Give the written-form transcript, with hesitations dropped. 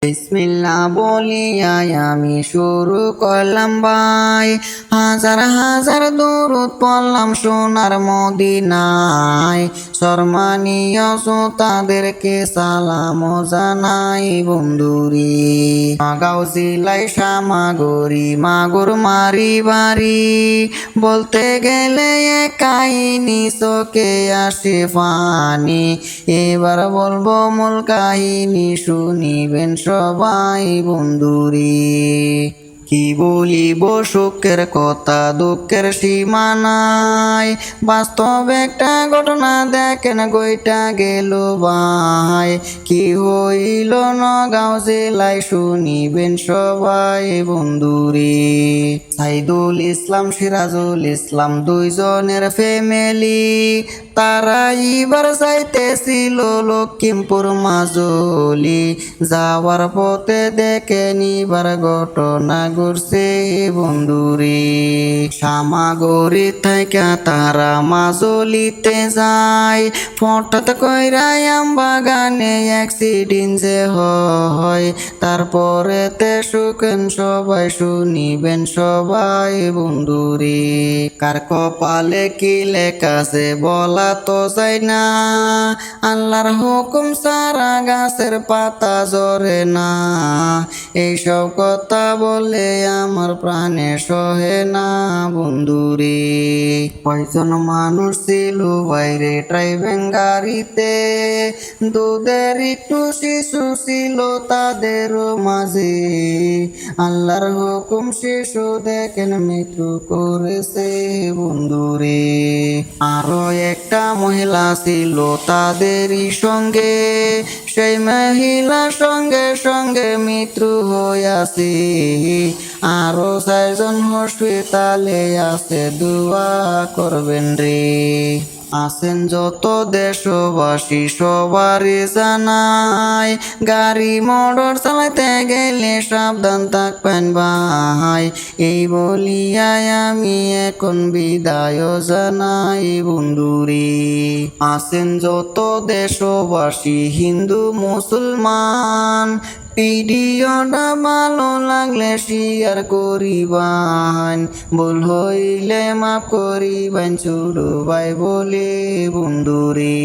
বিসমিল্লাহ বলিয়াই আমি শুরু করলাম ভাই, হাজার হাজার দরুদ পড়লাম সোনার মদিনায়। সম্মানীয় শ্রোতাদেরকে সালাম জানাই বন্ধুরি। মাগাও জিলাই সামাগরি মাগুর মারি বাড়ি, বলতে গেলে কাহিনী চোখে আসে পানি। এবার বলবো মূল কাহিনী, শুনিবেন সবাই বন্ধুরি। কি বলিব সুখের কথা দুঃখের সীমা নাই, বাস্তব একটা ঘটনা দেখেন গইটা গেল ভাই। কি হইল নগাঁও জেলায়, শুনিবেন সবাই বন্ধুরি। সাইদুল ইসলাম সিরাজুল ইসলাম দুইজনের ফ্যামিলি, তারা এবার যাইতেছিল লক্ষ্মীপুর মাজুলি। যাওয়ার পথে দেখেন এবার ঘটনা ঘটছে বন্ধুরে। সামাগরি থেকে তারা মাজুলিতে যায়, হঠাৎ কইরা আম বাগানে অ্যাক্সিডেন্ট যে হয়। তারপরেতে সুখেন সবাই, শুনিবেন সবাই বন্ধুরে। কার কপালে কি লেখাছে বলা তো যায় না, আল্লাহর হুকুম সারা গাছের পাতা ঝরে না। এইসব কথা বলে আমার প্রাণে সহে না বন্ধুরে। কয়জন মানুষ ছিল বাইরে ড্রাইভিং গাড়িতে, দুধের একটু শিশু ছিল তাদের মাঝে। আল্লাহর হুকুম শিশু দেখেন মৃত্যু করেছে বন্ধুরে। আরো একটা মহিলা ছিল তাদেরই সঙ্গে, সেই মহিলার সঙ্গে সঙ্গে মৃত্যু হইয়াছে। আরো 4 জন হসপিটালে আছে, দোয়া করবেন রে। আছেন যত দেশবাসী সবারই জানাই, গাড়ি মোটর চালাইতে গেলে সাবধান থাকবেন ভাই। এই বলিয়াই আমি এখন বিদায় জানাই বন্ধুরে। আছেন যত দেশবাসী হিন্দু মুসলমান, ভিডিওটা ভালো লাগলে শেয়ার করিবান, ভুল হইলে মাফ করিবেন ছোট ভাই বলে বন্ধুরে।